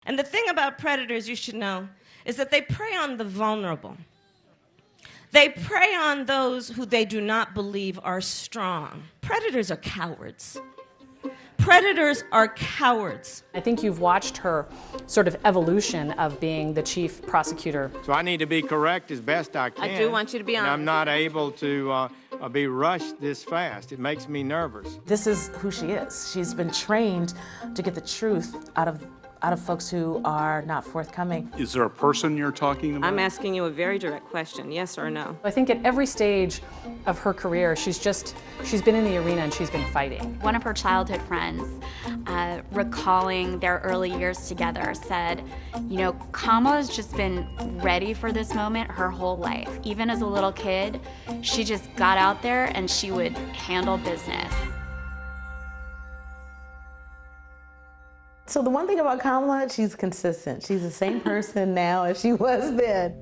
And the thing about predators you should know is that they prey on the vulnerable. They prey on those who they do not believe are strong. Predators are cowards. Predators are cowards. I think you've watched her sort of evolution of being the chief prosecutor. So I need to be correct as best I can. I do want you to be honest. And I'm not able to be rushed this fast. It makes me nervous. This is who she is. She's been trained to get the truth out of folks who are not forthcoming. Is there a person you're talking about? I'm asking you a very direct question, yes or no? I think at every stage of her career, she's been in the arena and she's been fighting. One of her childhood friends, recalling their early years together, said, you know, Kamala's just been ready for this moment her whole life. Even as a little kid, she just got out there and she would handle business. So the one thing about Kamala, she's consistent. She's the same person now as she was then.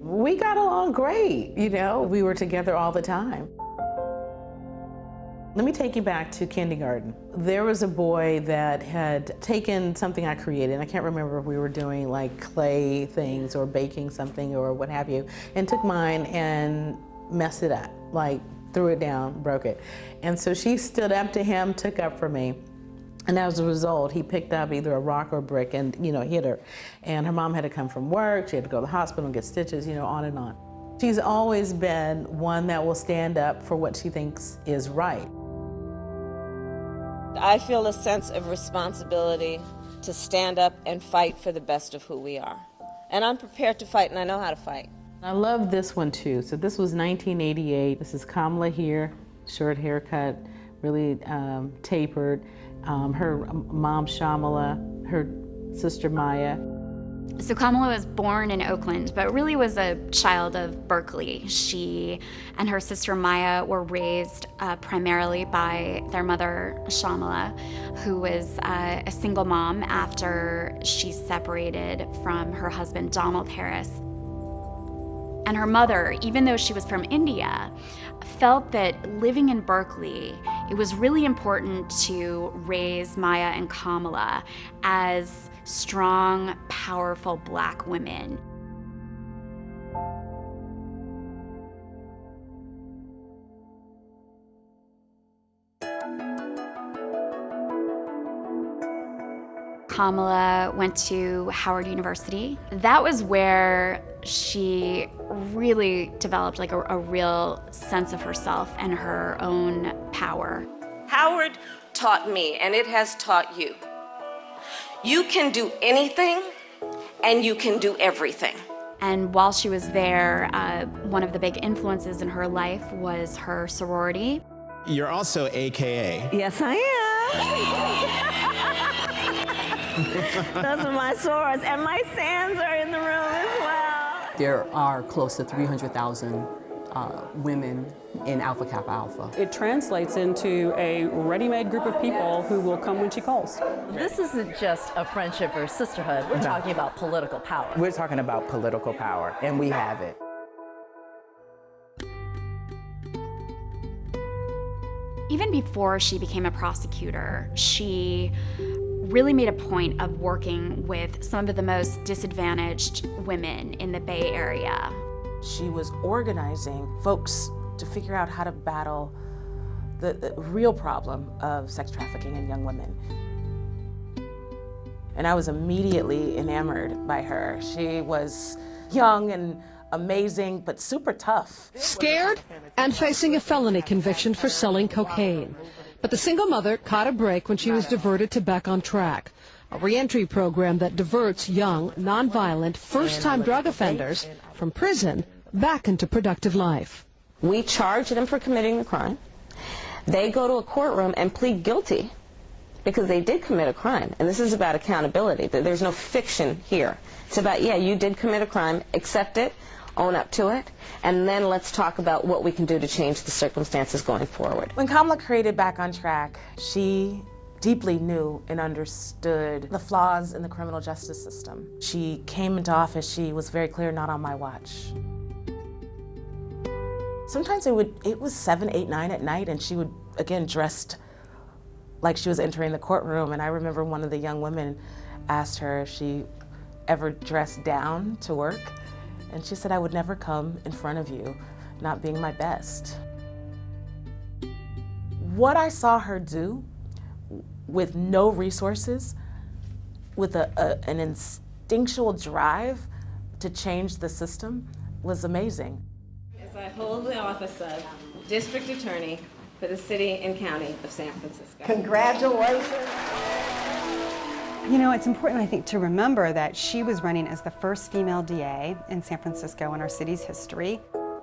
We got along great, you know. We were together all the time. Let me take you back to kindergarten. There was a boy that had taken something I created, and I can't remember if we were doing like clay things or baking something or what have you, and took mine and messed it up, like threw it down, broke it. And so she stood up to him, took up for me. And as a result, he picked up either a rock or a brick and, you know, hit her. And her mom had to come from work, she had to go to the hospital and get stitches, you know, on and on. She's always been one that will stand up for what she thinks is right. I feel a sense of responsibility to stand up and fight for the best of who we are. And I'm prepared to fight, and I know how to fight. I love this one too. So this was 1988. This is Kamala here, short haircut, really tapered. Her mom, Shamala, her sister, Maya. So Kamala was born in Oakland, but really was a child of Berkeley. She and her sister Maya were raised primarily by their mother, Shamala, who was a single mom after she separated from her husband, Donald Harris. And her mother, even though she was from India, felt that living in Berkeley, it was really important to raise Maya and Kamala as strong, powerful Black women. Kamala went to Howard University. That was where she really developed like a real sense of herself and her own power. Howard taught me, and it has taught you. You can do anything, and you can do everything. And while she was there, one of the big influences in her life was her sorority. You're also AKA. Yes, I am. Those are my sorors, and my Sands are in the room as well. There are close to 300,000 women in Alpha Kappa Alpha. It translates into a ready-made group of people who will come when she calls. This isn't just a friendship or sisterhood. We're talking about political power. We're talking about political power, and we have it. Even before she became a prosecutor, she really made a point of working with some of the most disadvantaged women in the Bay Area. She was organizing folks to figure out how to battle the real problem of sex trafficking in young women. And I was immediately enamored by her. She was young and amazing, but super tough. Scared and facing a felony conviction for selling cocaine. But the single mother caught a break when she was diverted to Back on Track, a reentry program that diverts young, nonviolent, first-time drug offenders from prison back into productive life. We charge them for committing the crime. They go to a courtroom and plead guilty because they did commit a crime. And this is about accountability. There's no fiction here. It's about, yeah, you did commit a crime, accept it, own up to it, and then let's talk about what we can do to change the circumstances going forward. When Kamala created Back on Track, she deeply knew and understood the flaws in the criminal justice system. She came into office, she was very clear, not on my watch. Sometimes it was 7, 8, 9 at night, and she would, again, dressed like she was entering the courtroom. And I remember one of the young women asked her if she ever dressed down to work, and she said, "I would never come in front of you not being my best." What I saw her do with no resources, with an instinctual drive to change the system, was amazing. As I hold the office of District Attorney for the City and County of San Francisco. Congratulations. You know, it's important, I think, to remember that she was running as the first female DA in San Francisco in our city's history.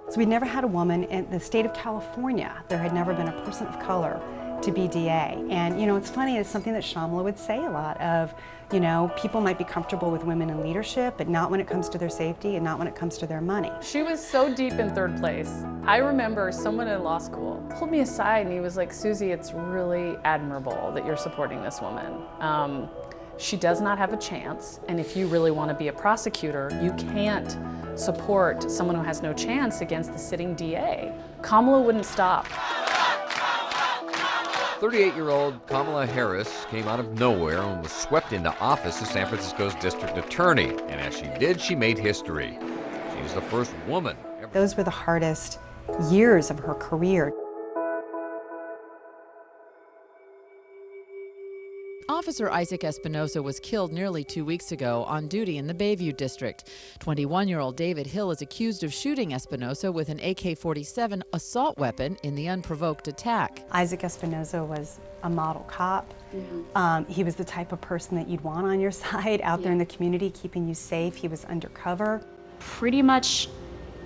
So we'd never had a woman in the state of California. There had never been a person of color to be DA. And, you know, it's funny, it's something that Shamala would say a lot of, you know, people might be comfortable with women in leadership, but not when it comes to their safety and not when it comes to their money. She was so deep in third place. I remember someone in law school pulled me aside and he was like, "Susie, it's really admirable that you're supporting this woman. She does not have a chance, and if you really want to be a prosecutor, you can't support someone who has no chance against the sitting DA." Kamala wouldn't stop. 38-year-old Kamala Harris came out of nowhere and was swept into office as San Francisco's district attorney. And as she did, she made history. She was the first woman ever. Those were the hardest years of her career. Officer Isaac Espinosa was killed nearly 2 weeks ago on duty in the Bayview district. 21-year-old David Hill is accused of shooting Espinosa with an AK-47 assault weapon in the unprovoked attack. Isaac Espinosa was a model cop. He was the type of person that you'd want on your side out there in the community, keeping you safe. He was undercover. Pretty much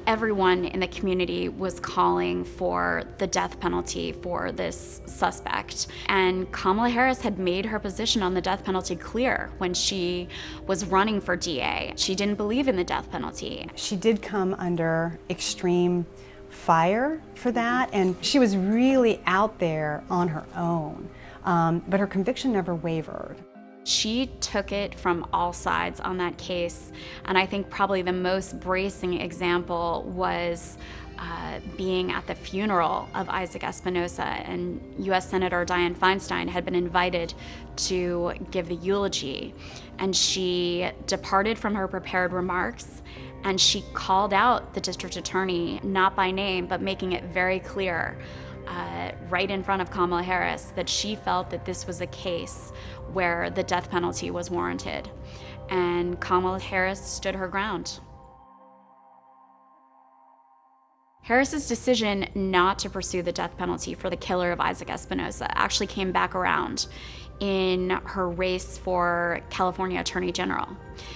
everyone in the community was calling for the death penalty for this suspect. And Kamala Harris had made her position on the death penalty clear when she was running for DA. She didn't believe in the death penalty. She did come under extreme fire for that, and she was really out there on her own. But her conviction never wavered. She took it from all sides on that case, and I think probably the most bracing example was being at the funeral of Isaac Espinosa, and U.S. Senator Dianne Feinstein had been invited to give the eulogy, and she departed from her prepared remarks, and she called out the district attorney, not by name, but making it very clear right in front of Kamala Harris that she felt that this was a case where the death penalty was warranted. And Kamala Harris stood her ground. Harris's decision not to pursue the death penalty for the killer of Isaac Espinosa actually came back around in her race for California Attorney General.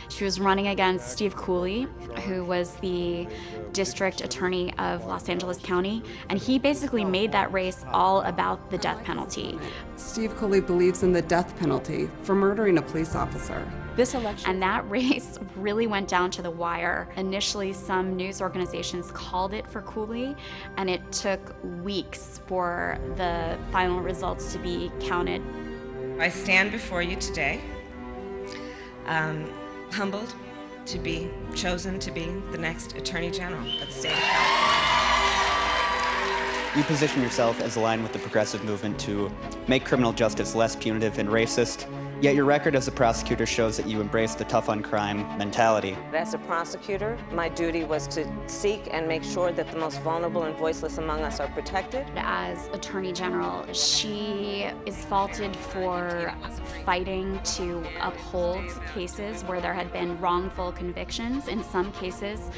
She was running against Steve Cooley, who was the district attorney of Los Angeles County, and he basically made that race all about the death penalty. Steve Cooley believes in the death penalty for murdering a police officer. This election. And that race really went down to the wire. Initially, some news organizations called it for Cooley, and it took weeks for the final results to be counted. I stand before you today, humbled to be chosen to be the next Attorney General of the state of California. You position yourself as aligned with the progressive movement to make criminal justice less punitive and racist, yet your record as a prosecutor shows that you embrace the tough on crime mentality. As a prosecutor, my duty was to seek and make sure that the most vulnerable and voiceless among us are protected. As Attorney General, she is faulted for fighting to uphold cases where there had been wrongful convictions, in some cases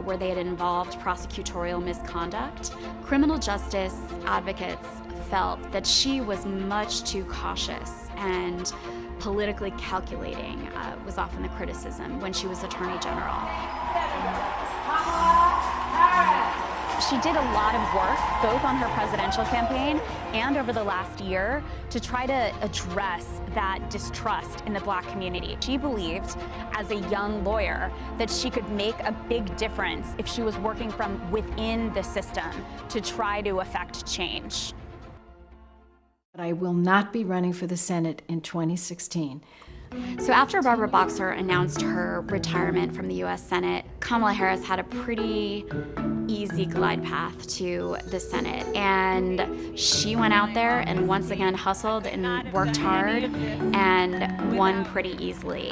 where they had involved prosecutorial misconduct. Criminal justice advocates felt that she was much too cautious and politically calculating was often the criticism when she was Attorney General. She did a lot of work, both on her presidential campaign and over the last year, to try to address that distrust in the Black community. She believed, as a young lawyer, that she could make a big difference if she was working from within the system to try to affect change. But I will not be running for the Senate in 2016. So after Barbara Boxer announced her retirement from the U.S. Senate, Kamala Harris had a pretty easy glide path to the Senate. And she went out there and once again hustled and worked hard and won pretty easily.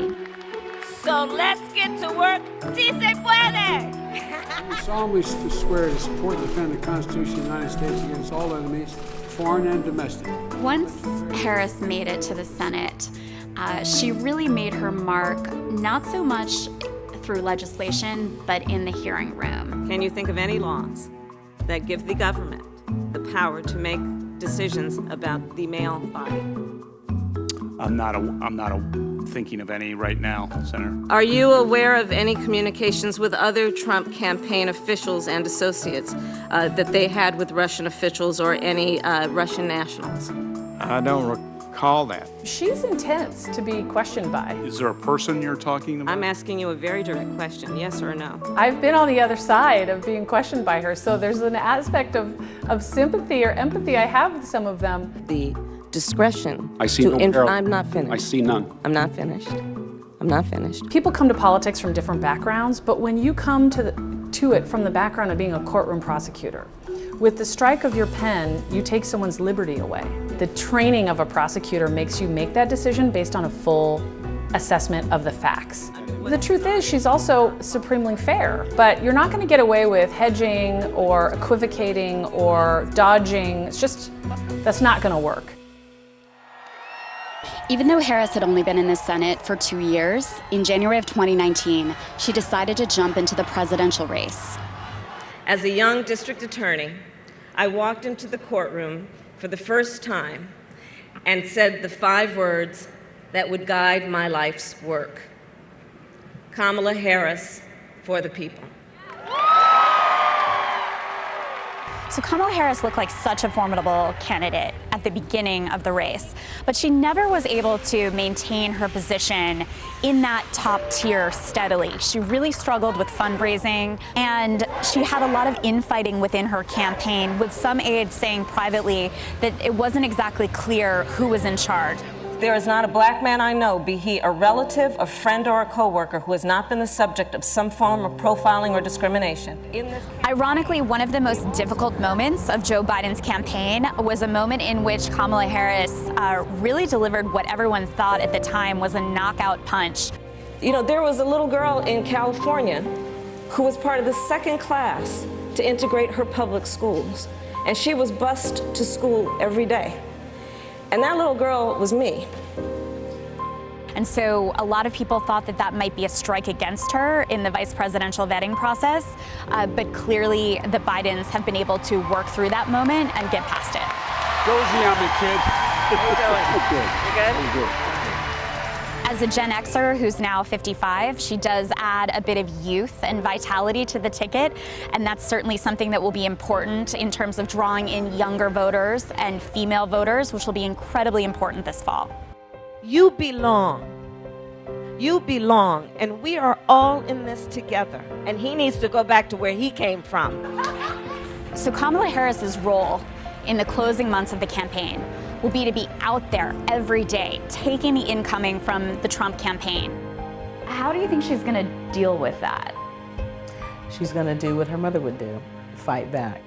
So let's get to work. Si se puede! I solemnly swear to support and defend the Constitution of the United States against all enemies, foreign and domestic. Once Harris made it to the Senate, she really made her mark not so much through legislation, but in the hearing room. Can you think of any laws that give the government the power to make decisions about the male body? I'm not thinking of any right now, Senator. Are you aware of any communications with other Trump campaign officials and associates that they had with Russian officials or any Russian nationals? I don't recall that. She's intense to be questioned by. Is there a person you're talking about? I'm asking you a very direct question, yes or no? I've been on the other side of being questioned by her, so there's an aspect of sympathy or empathy I have with some of them. The discretion. I see no I'm not finished. I see none. I'm not finished. I'm not finished. People come to politics from different backgrounds, but when you come to it from the background of being a courtroom prosecutor, with the strike of your pen, you take someone's liberty away. The training of a prosecutor makes you make that decision based on a full assessment of the facts. The truth is, she's also supremely fair, but you're not going to get away with hedging or equivocating or dodging. It's just, that's not going to work. Even though Harris had only been in the Senate for 2 years, in January of 2019, she decided to jump into the presidential race. As a young district attorney, I walked into the courtroom for the first time and said the 5 words that would guide my life's work. Kamala Harris, for the people. So Kamala Harris looked like such a formidable candidate at the beginning of the race, but she never was able to maintain her position in that top tier steadily. She really struggled with fundraising, and she had a lot of infighting within her campaign, with some aides saying privately that it wasn't exactly clear who was in charge. There is not a black man I know, be he a relative, a friend, or a coworker, who has not been the subject of some form of profiling or discrimination. Ironically, one of the most difficult moments of Joe Biden's campaign was a moment in which Kamala Harris really delivered what everyone thought at the time was a knockout punch. You know, there was a little girl in California who was part of the second class to integrate her public schools, and she was bused to school every day. And that little girl was me. And so a lot of people thought that that might be a strike against her in the vice presidential vetting process, but clearly the Bidens have been able to work through that moment and get past it. Rosie, I'm a kid. How you doing? You good? I'm good. As a Gen Xer who's now 55, she does add a bit of youth and vitality to the ticket, and that's certainly something that will be important in terms of drawing in younger voters and female voters, which will be incredibly important this fall. You belong. You belong, and we are all in this together. And he needs to go back to where he came from. So Kamala Harris's role in the closing months of the campaign will be to be out there every day, taking the incoming from the Trump campaign. How do you think she's going to deal with that? She's going to do what her mother would do, fight back.